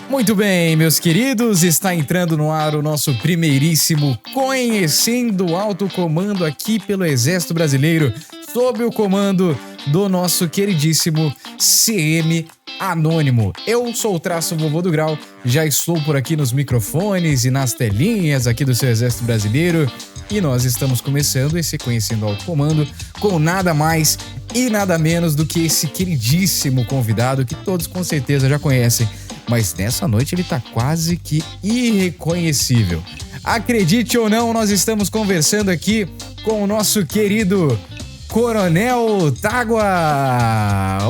Muito bem, meus queridos, está entrando no ar o nosso primeiríssimo Conhecendo o Alto Comando aqui pelo Exército Brasileiro, sob o comando do nosso queridíssimo CM Anônimo. Eu sou o Traço Vovô do Grau, já estou por aqui nos microfones e nas telinhas aqui do seu Exército Brasileiro e nós estamos começando esse Conhecendo o Alto Comando com nada mais e nada menos do que esse queridíssimo convidado que todos com certeza já conhecem. Mas nessa noite ele tá quase que irreconhecível. Acredite ou não, nós estamos conversando aqui com o nosso querido Coronel Tagua.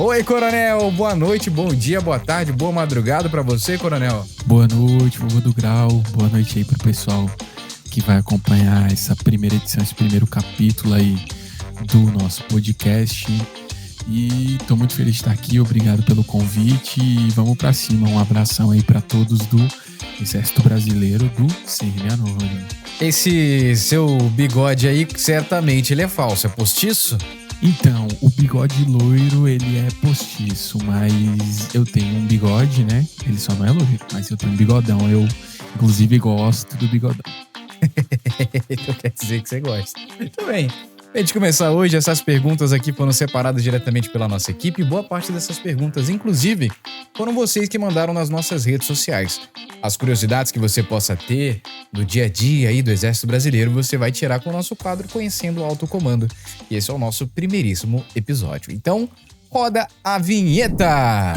Oi, Coronel, boa noite, bom dia, boa tarde, boa madrugada pra você, Coronel. Boa noite, vovô do Grau, boa noite aí pro pessoal que vai acompanhar essa primeira edição, esse primeiro capítulo aí do nosso podcast. E tô muito feliz de estar aqui, obrigado pelo convite e vamos pra cima. Um abração aí pra todos do Exército Brasileiro do CM Anônimo. Esse seu bigode aí, certamente ele é falso, é postiço? Então, o bigode loiro, ele é postiço, mas eu tenho um bigode, né? Ele só não é loiro, mas eu tenho um bigodão, eu inclusive gosto do bigodão. Então quer dizer que você gosta. Muito bem. Antes de começar hoje, essas perguntas aqui foram separadas diretamente pela nossa equipe e boa parte dessas perguntas, inclusive, foram vocês que mandaram nas nossas redes sociais. As curiosidades que você possa ter do dia a dia aí do Exército Brasileiro, você vai tirar com o nosso quadro Conhecendo o Alto Comando. E esse é o nosso primeiríssimo episódio. Então, roda a vinheta!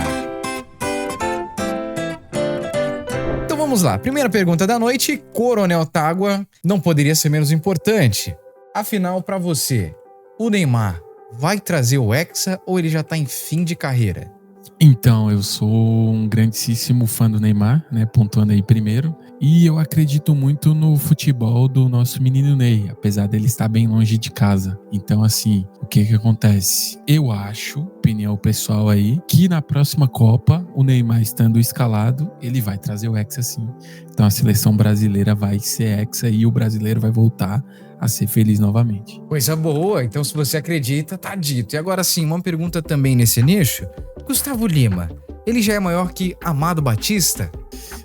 Então vamos lá. Primeira pergunta da noite, Coronel Tagua, não poderia ser menos importante. Afinal, pra você, o Neymar vai trazer o Hexa ou ele já tá em fim de carreira? Então, eu sou um grandíssimo fã do Neymar, né, pontuando aí primeiro, e eu acredito muito no futebol do nosso menino Ney, apesar dele estar bem longe de casa. Então, assim, o que acontece? Eu acho, opinião pessoal aí, que na próxima Copa, o Neymar estando escalado, ele vai trazer o Hexa sim. Então, a seleção brasileira vai ser Hexa e o brasileiro vai voltar a ser feliz novamente. Coisa boa, então se você acredita, tá dito. E agora sim, uma pergunta também nesse nicho. Gustavo Lima, ele já é maior que Amado Batista?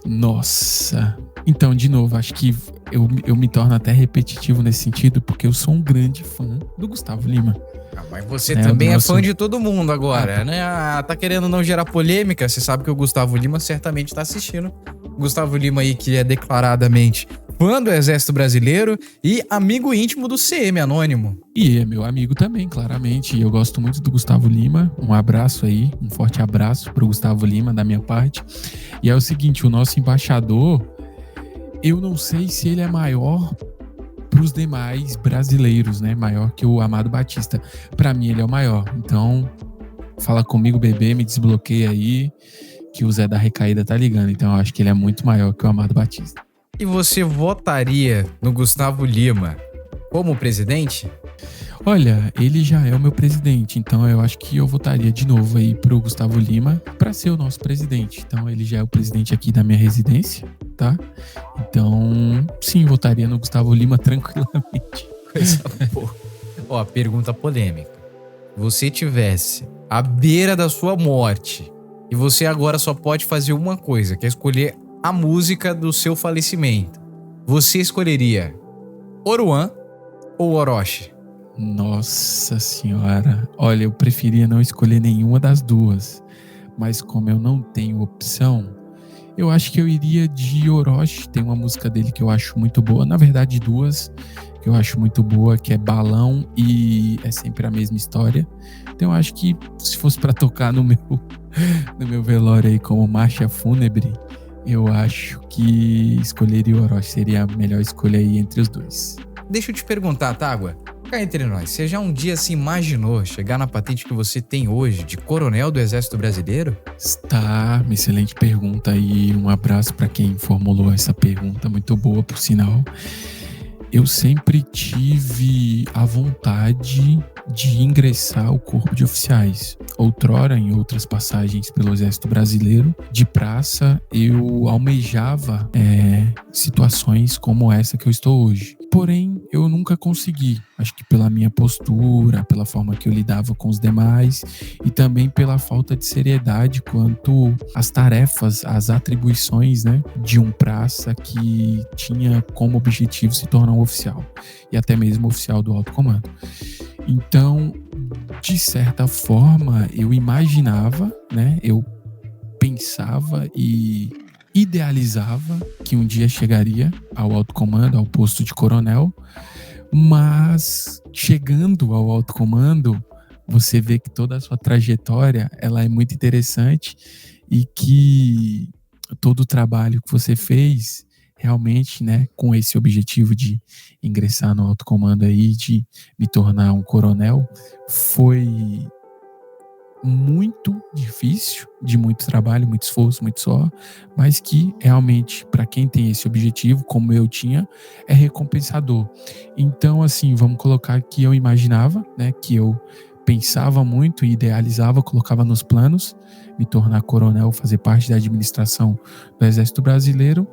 Nossa, então de novo, acho que eu me torno até repetitivo nesse sentido, porque eu sou um grande fã do Gustavo Lima. Mas você também é fã de todo mundo agora, né? Tá querendo não gerar polêmica, você sabe que o Gustavo Lima certamente tá assistindo. Gustavo Lima aí que é declaradamente fã do Exército Brasileiro e amigo íntimo do CM Anônimo. E é meu amigo também, claramente. Eu gosto muito do Gustavo Lima. Um abraço aí, um forte abraço pro Gustavo Lima da minha parte. E é o seguinte, o nosso embaixador, eu não sei se ele é maior pros demais brasileiros, né? Maior que o Amado Batista. Pra mim, ele é o maior. Então, fala comigo, bebê, me desbloqueia aí, que o Zé da Recaída tá ligando. Então, eu acho que ele é muito maior que o Amado Batista. E você votaria no Gustavo Lima como presidente? Olha, ele já é o meu presidente, então eu acho que eu votaria de novo aí pro Gustavo Lima pra ser o nosso presidente. Então ele já é o presidente aqui da minha residência, tá? Então, sim, votaria no Gustavo Lima tranquilamente. Coisa boa. Ó, pergunta polêmica. Você tivesse à beira da sua morte e você agora só pode fazer uma coisa, que é escolher a música do seu falecimento. Você escolheria Oruan ou Orochi? Nossa senhora. Olha, eu preferia não escolher nenhuma das duas. Mas como eu não tenho opção, eu acho que eu iria de Orochi. Tem uma música dele que eu acho muito boa. Na verdade, duas que eu acho muito boa, que é Balão e É Sempre a Mesma História. Então eu acho que se fosse pra tocar no meu velório aí como marcha fúnebre, eu acho que escolheria o Orochi, seria a melhor escolha aí entre os dois. Deixa eu te perguntar, Tagua, cá entre nós, você já um dia se imaginou chegar na patente que você tem hoje de coronel do Exército Brasileiro? Tá, uma excelente pergunta aí, um abraço para quem formulou essa pergunta, muito boa por sinal. Eu sempre tive a vontade de ingressar ao corpo de oficiais. Outrora, em outras passagens pelo Exército Brasileiro, de praça, eu almejava situações como essa que eu estou hoje. porém, eu nunca consegui. Acho que pela minha postura, pela forma que eu lidava com os demais e também pela falta de seriedade quanto às tarefas, às atribuições, né, de um praça que tinha como objetivo se tornar um oficial e até mesmo oficial do alto comando. Então, de certa forma, eu imaginava, né, eu pensava e idealizava que um dia chegaria ao alto comando, ao posto de coronel, mas chegando ao alto comando, você vê que toda a sua trajetória, ela é muito interessante e que todo o trabalho que você fez realmente, né, com esse objetivo de ingressar no alto comando aí, de me tornar um coronel, foi muito difícil, de muito trabalho, muito esforço, muito suor, mas que realmente, para quem tem esse objetivo, como eu tinha, é recompensador. Então, assim, vamos colocar que eu imaginava, né, que eu pensava muito, idealizava, colocava nos planos, me tornar coronel, fazer parte da administração do Exército Brasileiro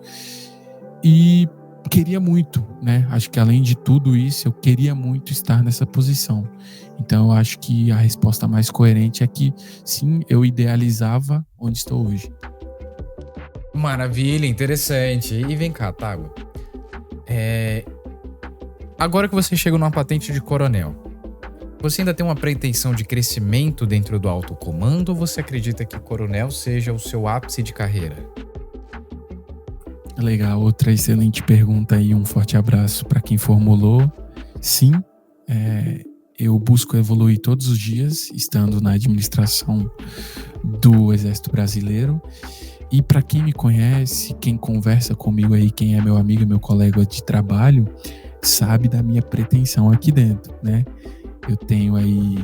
e queria muito, né? Acho que além de tudo isso, eu queria muito estar nessa posição. Então, eu acho que a resposta mais coerente é que, sim, eu idealizava onde estou hoje. Maravilha, interessante. E vem cá, Tago. Agora que você chega numa patente de coronel, você ainda tem uma pretensão de crescimento dentro do alto comando ou você acredita que coronel seja o seu ápice de carreira? Legal, outra excelente pergunta aí, um forte abraço para quem formulou. Sim, eu busco evoluir todos os dias, estando na administração do Exército Brasileiro. E para quem me conhece, quem conversa comigo aí, quem é meu amigo, meu colega de trabalho, sabe da minha pretensão aqui dentro, né? Eu tenho aí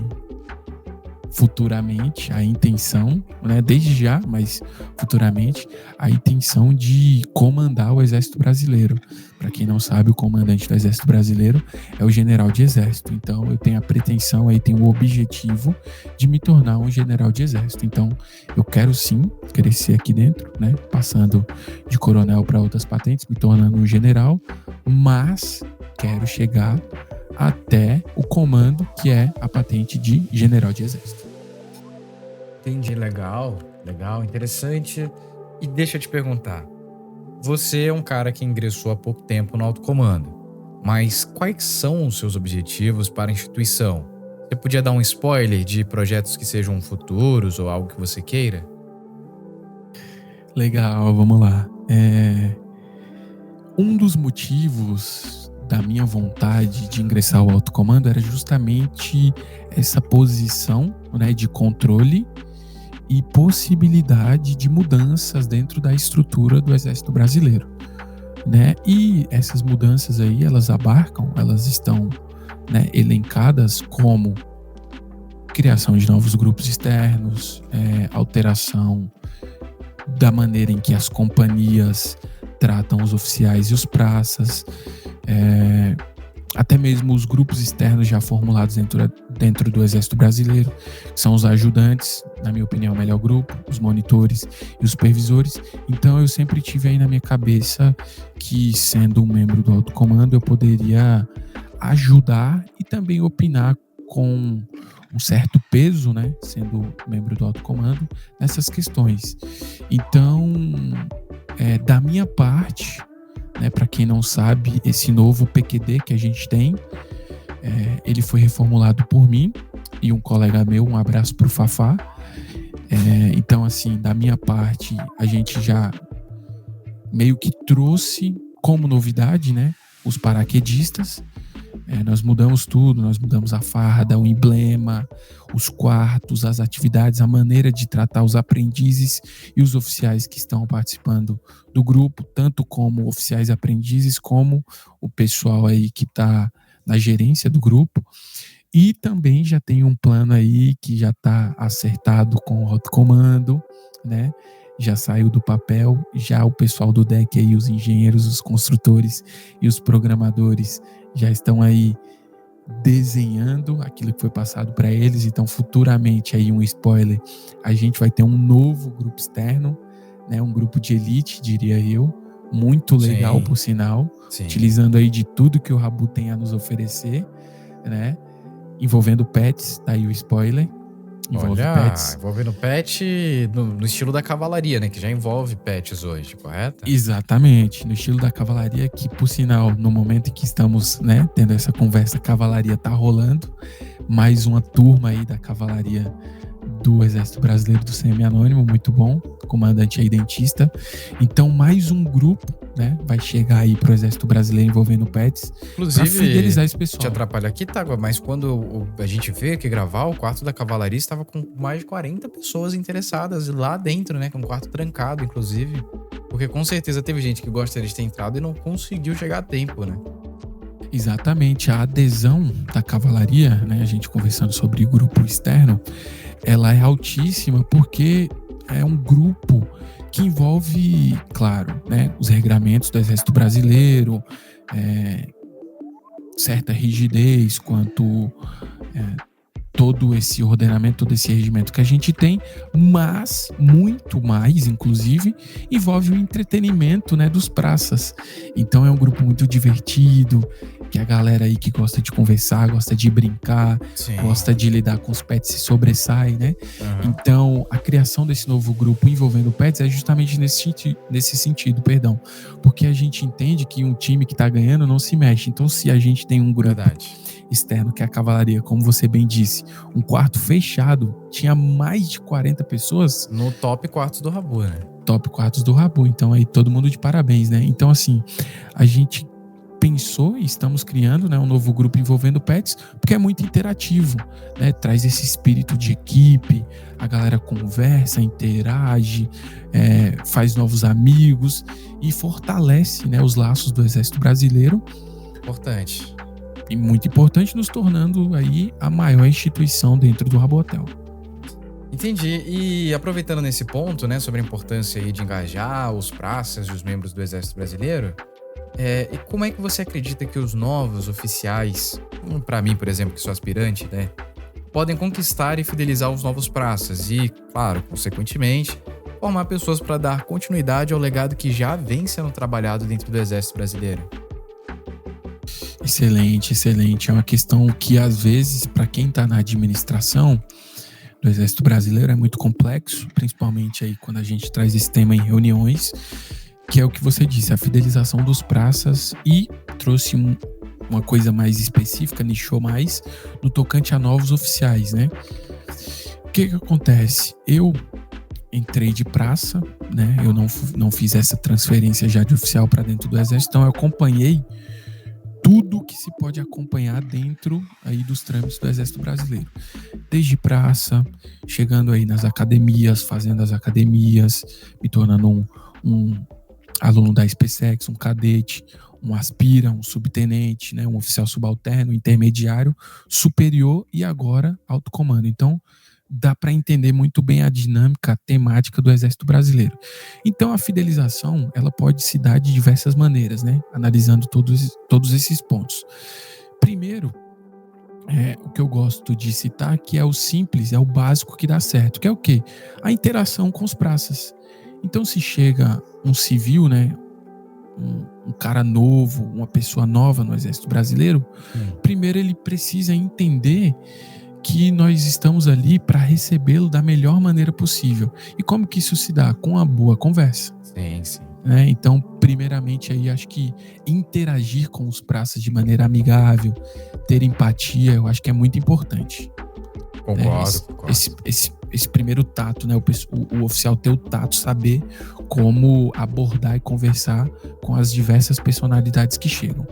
futuramente a intenção, né, desde já, mas futuramente, a intenção de comandar o Exército Brasileiro. Para quem não sabe, o comandante do Exército Brasileiro é o general de Exército. Então, eu tenho a pretensão, aí tenho o objetivo de me tornar um general de Exército. Então, eu quero sim crescer aqui dentro, né, passando de coronel para outras patentes, me tornando um general, mas quero chegar até o comando, que é a patente de general de exército. Entendi, legal, interessante. E deixa eu te perguntar, você é um cara que ingressou há pouco tempo no alto comando, mas quais são os seus objetivos para a instituição? Você podia dar um spoiler de projetos que sejam futuros ou algo que você queira? Legal, vamos lá. Um dos motivos da minha vontade de ingressar ao alto comando era justamente essa posição, né, de controle e possibilidade de mudanças dentro da estrutura do Exército Brasileiro, né? E essas mudanças aí, elas estão, né, elencadas como criação de novos grupos externos, alteração da maneira em que as companhias tratam os oficiais e os praças, até mesmo os grupos externos já formulados dentro do Exército Brasileiro, que são os ajudantes, na minha opinião, o melhor grupo, os monitores e os supervisores. Então eu sempre tive aí na minha cabeça que, sendo um membro do alto comando, eu poderia ajudar e também opinar com um certo peso, né, sendo membro do alto comando, nessas questões. Então, da minha parte, né, para quem não sabe, esse novo PQD que a gente tem, ele foi reformulado por mim e um colega meu, um abraço pro Fafá. Então, assim, da minha parte, a gente já meio que trouxe como novidade, né, os paraquedistas. Nós mudamos tudo, nós mudamos a farda, o emblema, os quartos, as atividades, a maneira de tratar os aprendizes e os oficiais que estão participando do grupo, tanto como oficiais aprendizes, como o pessoal aí que está na gerência do grupo. E também já tem um plano aí que já está acertado com o alto comando, né? Já saiu do papel, já o pessoal do DEC aí, os engenheiros, os construtores e os programadores já estão aí desenhando aquilo que foi passado para eles. Então, futuramente, aí um spoiler, a gente vai ter um novo grupo externo, né, um grupo de elite, diria eu, muito legal, Sim. por sinal, Sim. utilizando aí de tudo que o Rabu tem a nos oferecer, né? Envolvendo pets, tá aí o spoiler. Envolve Olha, pets. envolvendo pet no estilo da cavalaria, né? Que já envolve pets hoje, correto? Exatamente, no estilo da cavalaria, que por sinal, no momento em que estamos, né, tendo essa conversa, a cavalaria tá rolando. Mais uma turma aí da cavalaria do Exército Brasileiro do Semi-Anônimo, muito bom, comandante aí dentista. Então, mais um grupo, né, vai chegar aí pro Exército Brasileiro envolvendo pets, Inclusive, pra fidelizar esse te pessoal. atrapalha aqui, Tágua, mas quando a gente veio aqui gravar, o quarto da cavalaria estava com mais de 40 pessoas interessadas lá dentro, né? Com um quarto trancado, inclusive. Porque com certeza teve gente que gostaria de ter entrado e não conseguiu chegar a tempo, né? Exatamente, a adesão da cavalaria, né, a gente conversando sobre grupo externo, ela é altíssima porque é um grupo que envolve, claro, né, os regramentos do Exército Brasileiro, certa rigidez quanto todo esse ordenamento, todo esse regimento que a gente tem, mas muito mais, inclusive, envolve o entretenimento, né, dos praças. Então é um grupo muito divertido, que a galera aí que gosta de conversar, gosta de brincar, Sim. gosta de lidar com os pets se sobressai, né? Uhum. Então a criação desse novo grupo envolvendo pets é justamente nesse sentido, perdão, porque a gente entende que um time que tá ganhando não se mexe. Então se a gente tem um grupo Verdade. externo, que é a cavalaria, como você bem disse, um quarto fechado, tinha mais de 40 pessoas. No top quartos do Rabu, né? Top quartos do Rabu, então aí todo mundo de parabéns, né? Então assim, a gente pensou e estamos criando, né, um novo grupo envolvendo pets, porque é muito interativo, né? Traz esse espírito de equipe, a galera conversa, interage, faz novos amigos e fortalece, né, os laços do Exército Brasileiro. Importante. E muito importante, nos tornando aí a maior instituição dentro do Rabu Hotel. Entendi. E aproveitando nesse ponto, né, sobre a importância aí de engajar os praças e os membros do Exército Brasileiro, e como é que você acredita que os novos oficiais, para mim, por exemplo, que sou aspirante, né, podem conquistar e fidelizar os novos praças e, claro, consequentemente, formar pessoas para dar continuidade ao legado que já vem sendo trabalhado dentro do Exército Brasileiro? Excelente, excelente. É uma questão que, às vezes, para quem está na administração do Exército Brasileiro, é muito complexo, principalmente aí quando a gente traz esse tema em reuniões, que é o que você disse, a fidelização dos praças, e trouxe uma coisa mais específica, nichou mais, no tocante a novos oficiais, né? O que acontece? Eu entrei de praça, né? Eu não fiz essa transferência já de oficial para dentro do Exército, então eu acompanhei tudo que se pode acompanhar dentro aí dos trâmites do Exército Brasileiro. Desde praça, chegando aí nas academias, fazendo as academias, me tornando um aluno da SpaceX, um cadete, um aspira, um subtenente, né, um oficial subalterno, intermediário, superior e agora alto comando. Então, dá para entender muito bem a dinâmica, a temática do Exército Brasileiro. Então, a fidelização, ela pode se dar de diversas maneiras, né? Analisando todos esses pontos. Primeiro, o que eu gosto de citar, que é o simples, é o básico que dá certo, que é o quê? A interação com os praças. Então, se chega um civil, né? Um cara novo, uma pessoa nova no Exército Brasileiro, primeiro ele precisa entender que nós estamos ali para recebê-lo da melhor maneira possível. E como que isso se dá? Com uma boa conversa. Sim, sim. Então, primeiramente, aí acho que interagir com os praças de maneira amigável, ter empatia, eu acho que é muito importante. Concordo. Esse primeiro tato, né? O oficial ter o tato, saber como abordar e conversar com as diversas personalidades que chegam.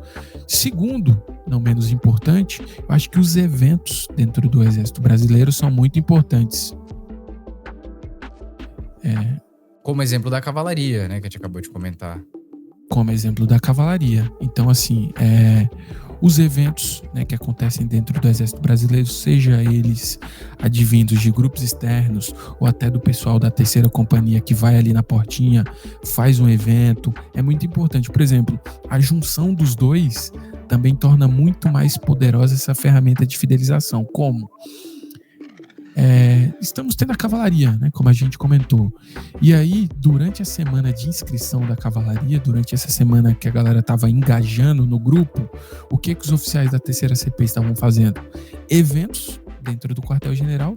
Segundo, não menos importante, eu acho que os eventos dentro do Exército Brasileiro são muito importantes. Como exemplo da cavalaria, né, que a gente acabou de comentar. Como exemplo da cavalaria. Então, assim, os eventos, né, que acontecem dentro do Exército Brasileiro, seja eles advindos de grupos externos ou até do pessoal da terceira companhia que vai ali na portinha, faz um evento, é muito importante. Por exemplo, a junção dos dois também torna muito mais poderosa essa ferramenta de fidelização. Como? estamos tendo a cavalaria, né, como a gente comentou. E aí, durante a semana de inscrição da cavalaria, durante essa semana que a galera estava engajando no grupo, o que os oficiais da terceira CP estavam fazendo? Eventos dentro do quartel-general,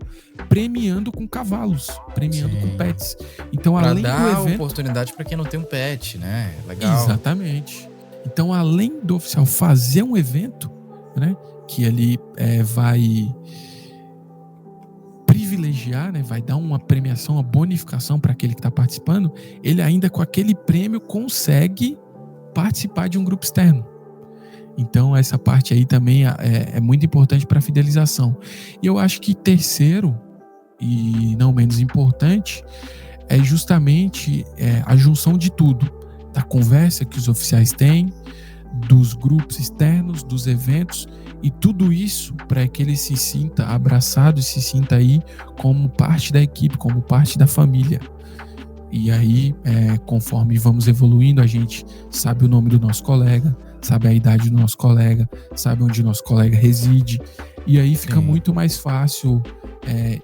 premiando com cavalos, premiando com pets. Então, pra além dar do evento, oportunidade para quem não tem um pet, né? Legal. Exatamente. Então, além do oficial fazer um evento, né, que ele vai privilegiar, né, vai dar uma premiação, uma bonificação para aquele que está participando, ele ainda com aquele prêmio consegue participar de um grupo externo. Então essa parte aí também é muito importante para a fidelização. E eu acho que terceiro, e não menos importante, é justamente a junção de tudo, da conversa que os oficiais têm, dos grupos externos, dos eventos, e tudo isso para que ele se sinta abraçado e se sinta aí como parte da equipe, como parte da família. E aí, conforme vamos evoluindo, a gente sabe o nome do nosso colega, sabe a idade do nosso colega, sabe onde o nosso colega reside, e aí fica muito mais fácil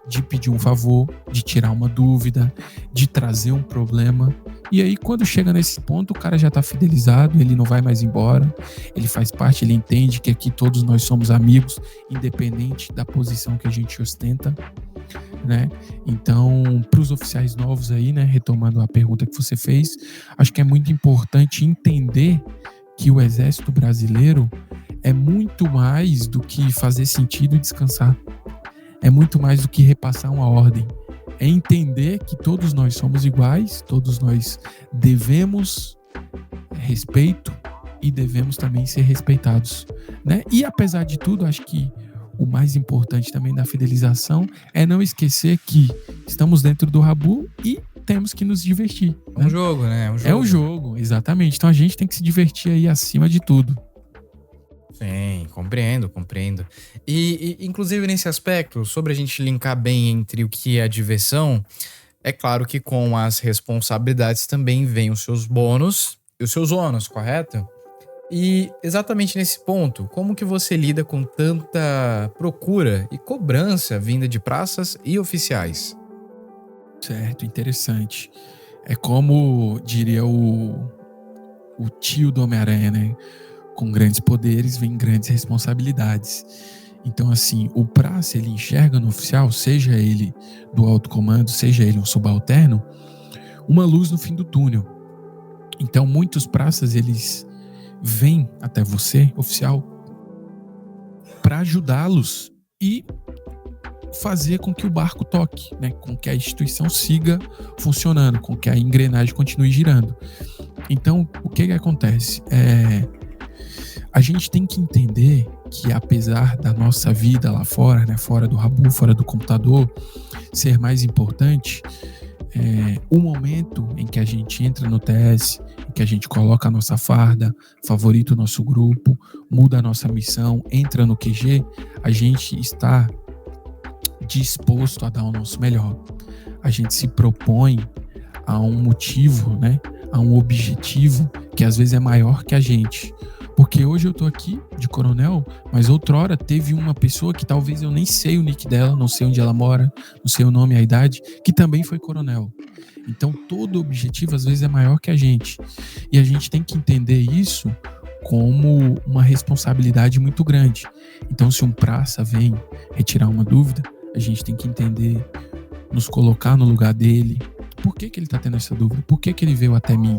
de pedir um favor, de tirar uma dúvida, de trazer um problema. E aí, quando chega nesse ponto, o cara já tá fidelizado, ele não vai mais embora, ele faz parte, ele entende que aqui todos nós somos amigos, independente da posição que a gente ostenta, né? Então, para os oficiais novos aí, né, retomando a pergunta que você fez, acho que é muito importante entender que o Exército Brasileiro é muito mais do que fazer sentido e descansar. É muito mais do que repassar uma ordem. É entender que todos nós somos iguais, todos nós devemos respeito e devemos também ser respeitados, né? E apesar de tudo, acho que o mais importante também da fidelização é não esquecer que estamos dentro do Rabu e temos que nos divertir. É um jogo, né? É um jogo, exatamente. Então a gente tem que se divertir aí acima de tudo. Sim, compreendo. E inclusive nesse aspecto, sobre a gente linkar bem entre o que é a diversão, é claro que com as responsabilidades também vêm os seus bônus e os seus ônus, correto? E exatamente nesse ponto, como que você lida com tanta procura e cobrança vinda de praças e oficiais? Certo, interessante. É como diria o tio do Homem-Aranha, né? Com grandes poderes vem grandes responsabilidades. Então, assim, o praça, ele enxerga no oficial, seja ele do alto comando, seja ele um subalterno, uma luz no fim do túnel. Então, muitos praças, eles vêm até você, oficial, para ajudá-los e fazer com que o barco toque, né? Com que a instituição siga funcionando, com que a engrenagem continue girando. Então, o que acontece? A gente tem que entender que, apesar da nossa vida lá fora, né, fora do Rabu, fora do computador, ser mais importante, o momento em que a gente entra no TS, em que a gente coloca a nossa farda, favorita o nosso grupo, muda a nossa missão, entra no QG, a gente está disposto a dar o nosso melhor. A gente se propõe a um motivo, né, a um objetivo que às vezes é maior que a gente. Porque hoje eu tô aqui de coronel, mas outrora teve uma pessoa que talvez eu nem sei o nick dela, não sei onde ela mora, não sei o nome e a idade, que também foi coronel. Então todo objetivo às vezes é maior que a gente. E a gente tem que entender isso como uma responsabilidade muito grande. Então se um praça vem retirar uma dúvida, a gente tem que entender, nos colocar no lugar dele. Por que ele tá tendo essa dúvida? Por que ele veio até mim?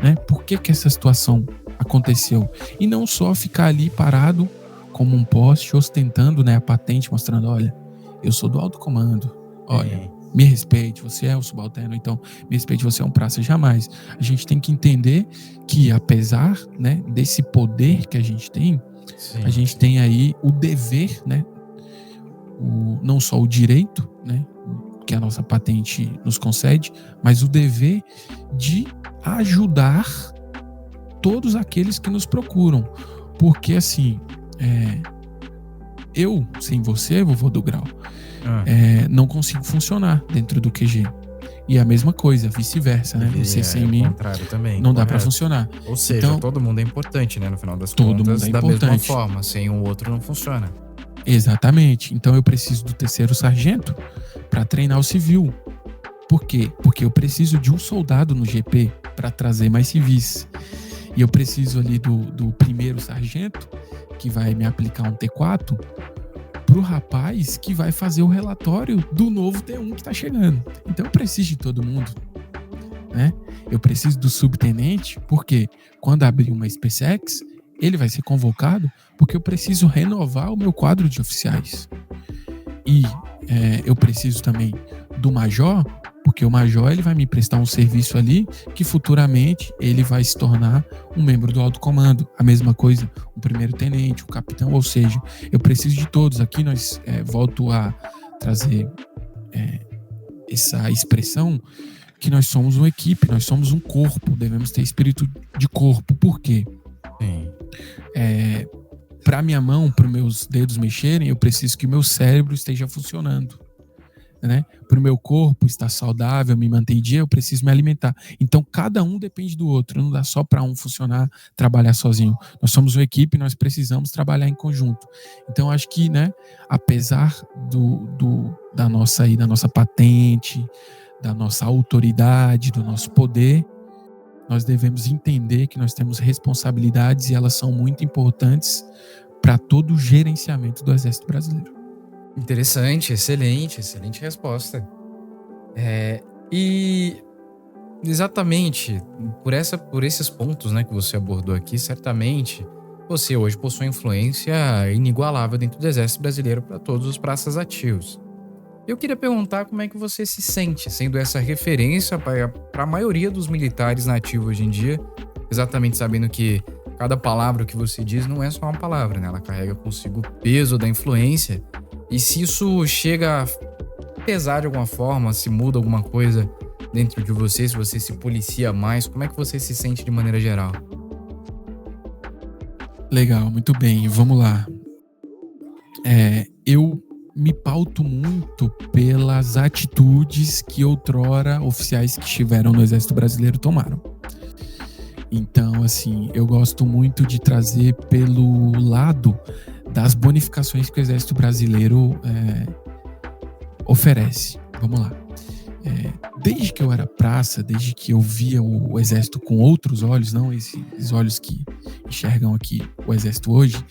Né? Por que essa situação aconteceu? E não só ficar ali parado como um poste, ostentando, né, a patente, mostrando, olha, eu sou do alto comando, olha, me respeite, você é o subalterno, então me respeite, você é um praça. Jamais. A gente tem que entender que, apesar, né, desse poder que a gente tem, a gente tem aí o dever, né, não só o direito, né, que a nossa patente nos concede, mas o dever de ajudar todos aqueles que nos procuram. Porque assim, eu, sem você, vovô do Grau, não consigo funcionar dentro do QG. E a mesma coisa, vice-versa, né? Você sem mim, também, não dá pra funcionar. Ou seja, então, todo mundo é importante, né? No final das todo contas, mundo é da importante. mesma forma. Sem um outro não funciona. Exatamente. Então eu preciso do terceiro sargento para treinar o civil. Por quê? Porque eu preciso de um soldado no GP para trazer mais civis. E eu preciso ali do primeiro sargento, que vai me aplicar um T4, pro rapaz que vai fazer o relatório do novo T1 que está chegando. Então eu preciso de todo mundo, né? Eu preciso do subtenente, porque quando abrir uma SpaceX, ele vai ser convocado, porque eu preciso renovar o meu quadro de oficiais. E eu preciso também do major, porque o major ele vai me prestar um serviço ali que futuramente ele vai se tornar um membro do alto comando. A mesma coisa, um primeiro tenente, um capitão, ou seja, eu preciso de todos. Aqui nós volto a trazer essa expressão que nós somos uma equipe, nós somos um corpo, devemos ter espírito de corpo. Por quê? Sim. Para minha mão, para os meus dedos mexerem, eu preciso que o meu cérebro esteja funcionando, né? Para o meu corpo estar saudável, me manter em dia, eu preciso me alimentar. Então, cada um depende do outro. Não dá só para um funcionar, trabalhar sozinho. Nós somos uma equipe, nós precisamos trabalhar em conjunto. Então, acho que, né, apesar da nossa patente, da nossa autoridade, do nosso poder, nós devemos entender que nós temos responsabilidades e elas são muito importantes para todo o gerenciamento do Exército Brasileiro. Interessante, excelente resposta. E exatamente por esses pontos, né, que você abordou aqui, certamente você hoje possui influência inigualável dentro do Exército Brasileiro para todos os praças ativos. Eu queria perguntar como é que você se sente sendo essa referência para a maioria dos militares nativos hoje em dia, exatamente sabendo que cada palavra que você diz não é só uma palavra, né? Ela carrega consigo o peso da influência. E se isso chega a pesar de alguma forma, se muda alguma coisa dentro de você, se você se policia mais, como é que você se sente de maneira geral? Legal, muito bem, vamos lá. Eu me pauto muito pelas atitudes que outrora oficiais que estiveram no Exército Brasileiro tomaram. Então, assim, eu gosto muito de trazer pelo lado das bonificações que o Exército Brasileiro oferece. Vamos lá. Desde que eu era praça, desde que eu via o Exército com outros olhos, não esses olhos que enxergam aqui o Exército hoje,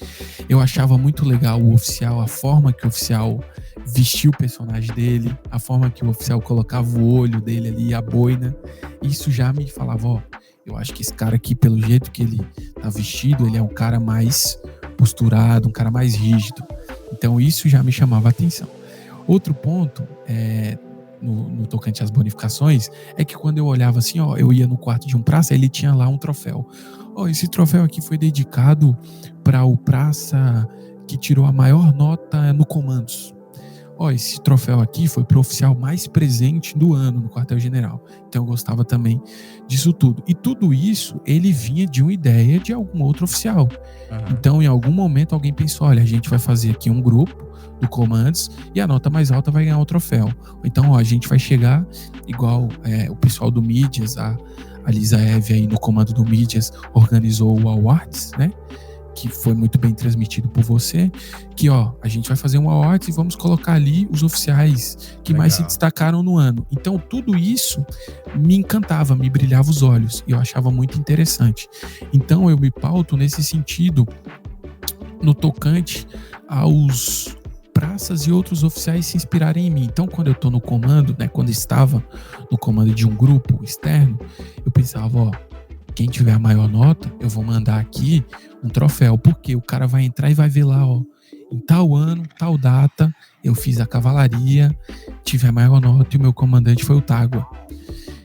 eu achava muito legal o oficial, a forma que o oficial vestia o personagem dele, a forma que o oficial colocava o olho dele ali, a boina. Isso já me falava, eu acho que esse cara aqui, pelo jeito que ele tá vestido, ele é um cara mais posturado, um cara mais rígido. Então isso já me chamava a atenção. Outro ponto no tocante às bonificações, é que quando eu olhava assim, eu ia no quarto de um praça, ele tinha lá um troféu. Esse troféu aqui foi dedicado para o praça que tirou a maior nota no comandos. Esse troféu aqui foi para o oficial mais presente do ano no quartel-general. Então eu gostava também disso tudo. E tudo isso, ele vinha de uma ideia de algum outro oficial. Então, em algum momento, alguém pensou, a gente vai fazer aqui um grupo do comandos e a nota mais alta vai ganhar o troféu. Então, a gente vai chegar igual o pessoal do Mídias, a Lisa Eve aí no comando do Mídias organizou o Awards, né? Que foi muito bem transmitido por você, que a gente vai fazer um awards e vamos colocar ali os oficiais que mais se destacaram no ano. Então tudo isso me encantava, me brilhava os olhos e eu achava muito interessante. Então eu me pauto nesse sentido no tocante aos praças e outros oficiais se inspirarem em mim. Então quando eu tô no comando, né, quando estava no comando de um grupo externo, eu pensava, quem tiver a maior nota, eu vou mandar aqui um troféu, porque o cara vai entrar e vai ver lá, em tal ano, tal data, eu fiz a cavalaria, tive a maior nota e o meu comandante foi o Tágua.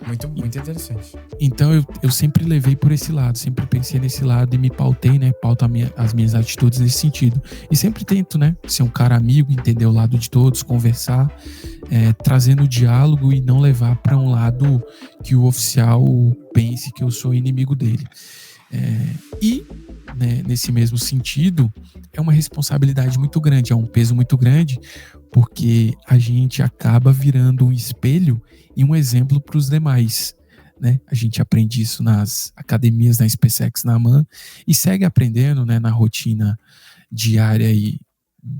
Muito, muito interessante. Então eu sempre levei por esse lado, sempre pensei nesse lado e me pautei, né? Pauto as minhas atitudes nesse sentido. E sempre tento, né? Ser um cara amigo, entender o lado de todos, conversar, trazendo diálogo e não levar para um lado que o oficial pense que eu sou inimigo dele. Né, nesse mesmo sentido, é uma responsabilidade muito grande, é um peso muito grande, porque a gente acaba virando um espelho e um exemplo para os demais, né? A gente aprende isso nas academias, na SpaceX, na AMAN, e segue aprendendo, né, na rotina diária aí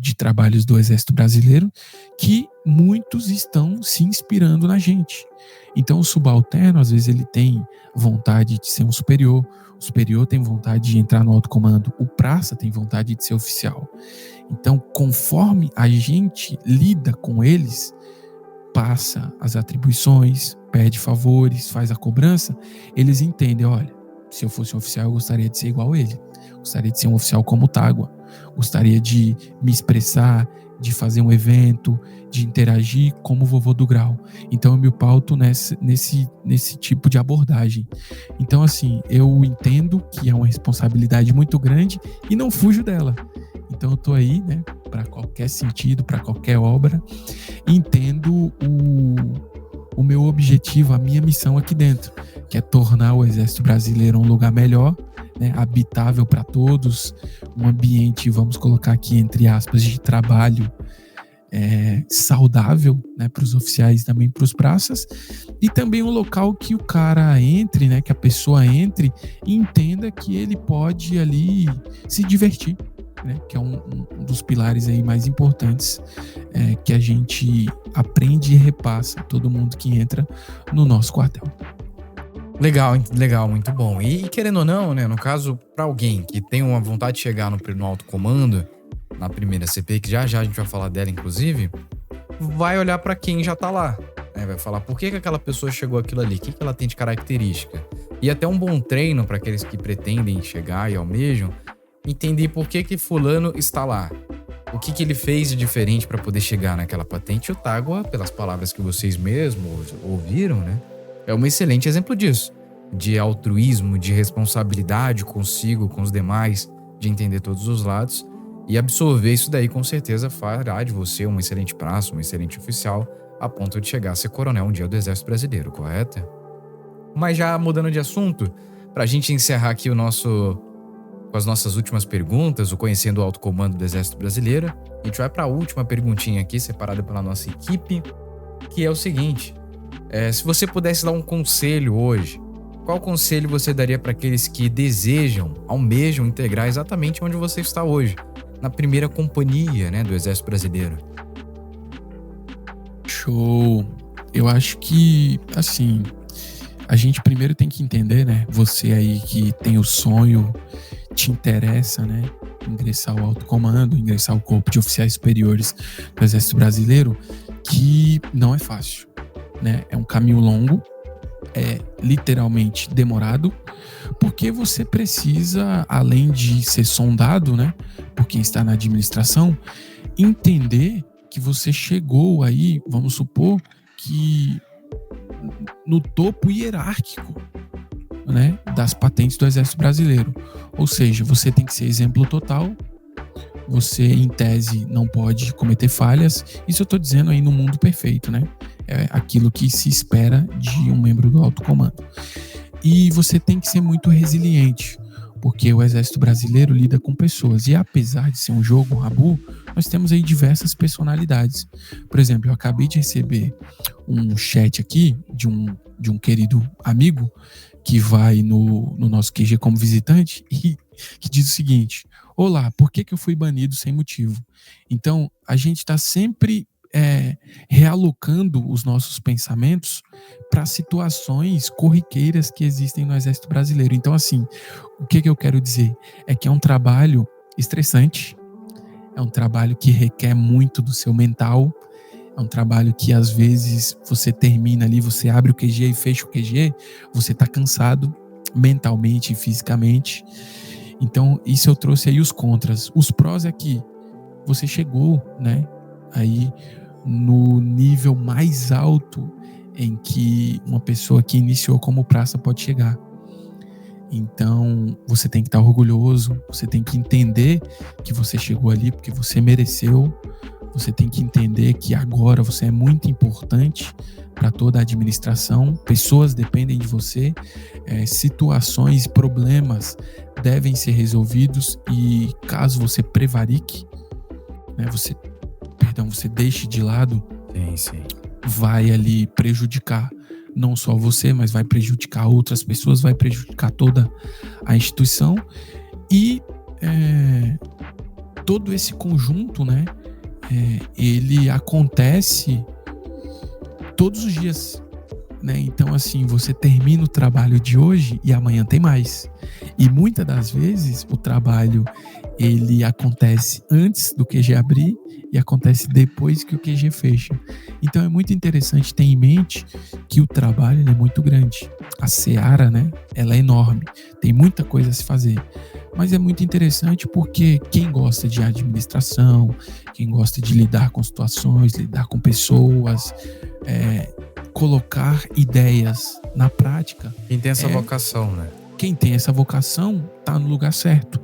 de trabalhos do Exército Brasileiro, que muitos estão se inspirando na gente. Então o subalterno, às vezes, ele tem vontade de ser um superior, o superior tem vontade de entrar no alto comando, o praça tem vontade de ser oficial. Então, conforme a gente lida com eles, passa as atribuições, pede favores, faz a cobrança, eles entendem, olha, se eu fosse um oficial, eu gostaria de ser igual a ele. Gostaria de ser um oficial como o Tágua. Gostaria de me expressar, de fazer um evento, de interagir como o vovô do Grau. Então eu me pauto nesse tipo de abordagem. Então, assim, eu entendo que é uma responsabilidade muito grande e não fujo dela. Então eu tô aí, né, para qualquer sentido, para qualquer obra. Entendo o meu objetivo, a minha missão aqui dentro, que é tornar o Exército Brasileiro um lugar melhor, né, habitável para todos, um ambiente, vamos colocar aqui entre aspas, de trabalho saudável, né, para os oficiais e também para os praças, e também um local que o cara entre, né, que a pessoa entre e entenda que ele pode ali se divertir, né, que é um dos pilares aí mais importantes que a gente aprende e repassa a todo mundo que entra no nosso quartel. Legal, muito bom. E querendo ou não, né, no caso, para alguém que tem uma vontade de chegar no alto comando, na primeira CPI, que já a gente vai falar dela, inclusive, vai olhar para quem já tá lá, né? Vai falar por que aquela pessoa chegou aquilo ali, o que ela tem de característica. E até um bom treino para aqueles que pretendem chegar e almejam, entender por que fulano está lá. O que ele fez de diferente para poder chegar naquela patente. O Tágua, pelas palavras que vocês mesmos ouviram, né, é um excelente exemplo disso. De altruísmo, de responsabilidade consigo, com os demais, de entender todos os lados. E absorver isso daí, com certeza, fará de você um excelente praça, um excelente oficial, a ponto de chegar a ser coronel um dia do Exército Brasileiro, correto? Mas já mudando de assunto, pra gente encerrar aqui com as nossas últimas perguntas, o Conhecendo o Alto Comando do Exército Brasileiro, a gente vai para a última perguntinha aqui, separada pela nossa equipe, que é o seguinte: se você pudesse dar um conselho hoje, qual conselho você daria para aqueles que almejam integrar exatamente onde você está hoje, na primeira companhia, né, do Exército Brasileiro? Show! Eu acho que, assim, a gente primeiro tem que entender, né, você aí que tem o sonho, te interessa, né, ingressar ao alto comando, ingressar ao corpo de oficiais superiores do Exército Brasileiro, que não é fácil, né, é um caminho longo, é literalmente demorado, porque você precisa, além de ser sondado, né, por quem está na administração, entender que você chegou aí, vamos supor, que no topo hierárquico, né, das patentes do Exército Brasileiro. Ou seja, você tem que ser exemplo total, você, em tese, não pode cometer falhas. Isso eu estou dizendo aí no mundo perfeito, né? É aquilo que se espera de um membro do alto comando. E você tem que ser muito resiliente, porque o Exército Brasileiro lida com pessoas. E apesar de ser um jogo, um rabu, nós temos aí diversas personalidades. Por exemplo, eu acabei de receber um chat aqui de um querido amigo que vai no nosso QG como visitante e que diz o seguinte: olá, por que eu fui banido sem motivo? Então, a gente está sempre realocando os nossos pensamentos para situações corriqueiras que existem no Exército Brasileiro. Então, assim, o que eu quero dizer é que é um trabalho estressante, é um trabalho que requer muito do seu mental, é um trabalho que às vezes você termina ali, você abre o QG e fecha o QG, você está cansado mentalmente e fisicamente. Então, isso eu trouxe aí os contras. Os prós é que você chegou, né, aí no nível mais alto em que uma pessoa que iniciou como praça pode chegar. Então, você tem que estar orgulhoso, você tem que entender que você chegou ali porque você mereceu, você tem que entender que agora você é muito importante para toda a administração, pessoas dependem de você, situações, problemas devem ser resolvidos e caso você prevarique, né, você deixe de lado, Sim. vai ali prejudicar não só você, mas vai prejudicar outras pessoas, vai prejudicar toda a instituição e todo esse conjunto, né, ele acontece todos os dias, né? Então, assim, você termina o trabalho de hoje e amanhã tem mais. E muitas das vezes o trabalho ele acontece antes do QG abrir e acontece depois que o QG fecha. Então é muito interessante ter em mente que o trabalho ele é muito grande. A seara, né, ela é enorme. Tem muita coisa a se fazer. Mas é muito interessante porque quem gosta de administração, quem gosta de lidar com situações, lidar com pessoas, colocar ideias na prática. Quem tem essa vocação, né? Quem tem essa vocação tá no lugar certo,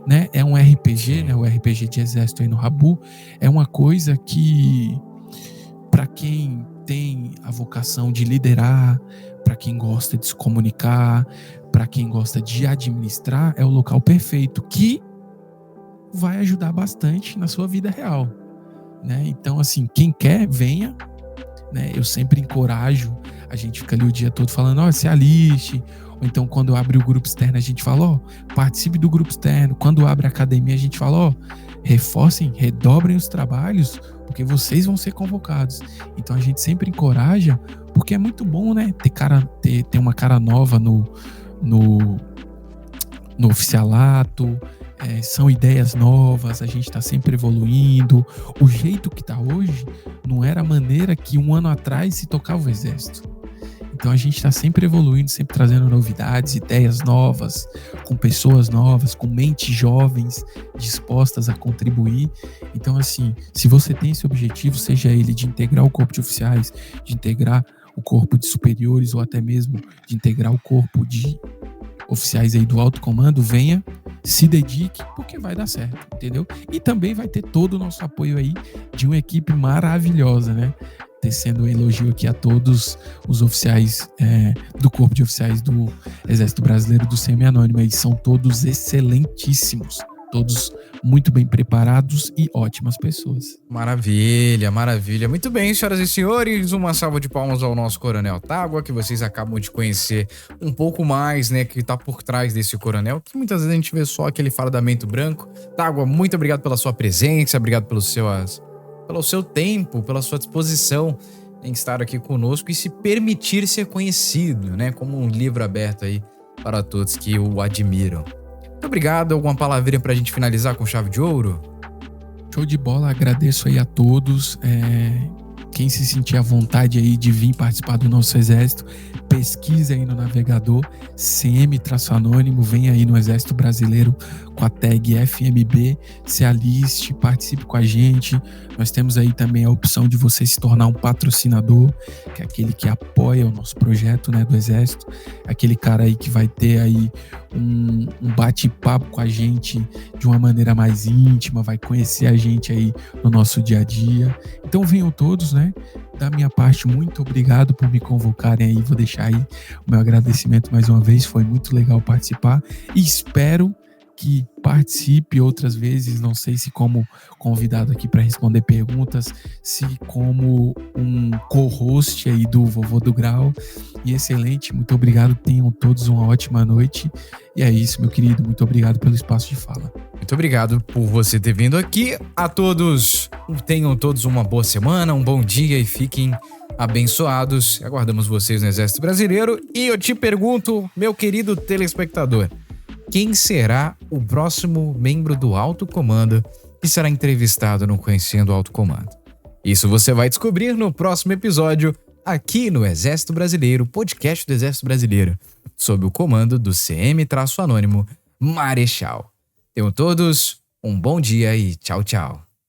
né? É um RPG, né? O RPG de Exército aí no Rabu é uma coisa que, para quem tem a vocação de liderar, para quem gosta de se comunicar, para quem gosta de administrar, é o local perfeito que vai ajudar bastante na sua vida real, né? Então, assim, quem quer, venha, né? Eu sempre encorajo, a gente fica ali o dia todo falando, se aliste, ou então quando abre o grupo externo a gente fala, participe do grupo externo, quando abre a academia a gente fala, reforcem, redobrem os trabalhos, porque vocês vão ser convocados. Então a gente sempre encoraja, porque é muito bom, né, ter uma cara nova no oficialato, são ideias novas, a gente está sempre evoluindo. O jeito que está hoje não era a maneira que um ano atrás se tocava o exército. Então a gente está sempre evoluindo, sempre trazendo novidades, ideias novas, com pessoas novas, com mentes jovens dispostas a contribuir. Então, assim, se você tem esse objetivo, seja ele de integrar o corpo de oficiais, de integrar o corpo de superiores ou até mesmo de integrar o corpo de oficiais aí do alto comando, venha, se dedique, porque vai dar certo, entendeu? E também vai ter todo o nosso apoio aí de uma equipe maravilhosa, né? Tecendo um elogio aqui a todos os oficiais do Corpo de Oficiais do Exército Brasileiro do Semi-Anônimo. Eles são todos excelentíssimos, todos muito bem preparados e ótimas pessoas. Maravilha, maravilha. Muito bem, senhoras e senhores, uma salva de palmas ao nosso Coronel Tágua, que vocês acabam de conhecer um pouco mais, né, que tá por trás desse coronel, que muitas vezes a gente vê só aquele fardamento branco. Tágua, muito obrigado pela sua presença, obrigado pelo seu tempo, pela sua disposição em estar aqui conosco e se permitir ser conhecido, né, como um livro aberto aí para todos que o admiram. Muito obrigado. Alguma palavrinha pra gente finalizar com chave de ouro? Show de bola, agradeço aí a todos. Quem se sentir à vontade aí de vir participar do nosso exército, pesquisa aí no navegador CM-Anônimo, vem aí no Exército Brasileiro com a tag FMB, se aliste, participe com a gente. Nós temos aí também a opção de você se tornar um patrocinador, que é aquele que apoia o nosso projeto, né, do Exército, aquele cara aí que vai ter aí um bate-papo com a gente de uma maneira mais íntima, vai conhecer a gente aí no nosso dia a dia. Então venham todos, né? Da minha parte, muito obrigado por me convocarem aí. Vou deixar aí o meu agradecimento mais uma vez. Foi muito legal participar e espero que participe outras vezes, não sei se como convidado aqui para responder perguntas, se como um co-host aí do Vovô do Grau. E excelente, muito obrigado, tenham todos uma ótima noite. E é isso, meu querido, muito obrigado pelo espaço de fala. Muito obrigado por você ter vindo aqui. A todos, tenham todos uma boa semana, um bom dia e fiquem abençoados. Aguardamos vocês no Exército Brasileiro. E eu te pergunto, meu querido telespectador, quem será o próximo membro do Alto Comando que será entrevistado no Conhecendo o Alto Comando? Isso você vai descobrir no próximo episódio, aqui no Exército Brasileiro, podcast do Exército Brasileiro, sob o comando do CM-Anônimo Marechal. Tenham todos um bom dia e tchau, tchau.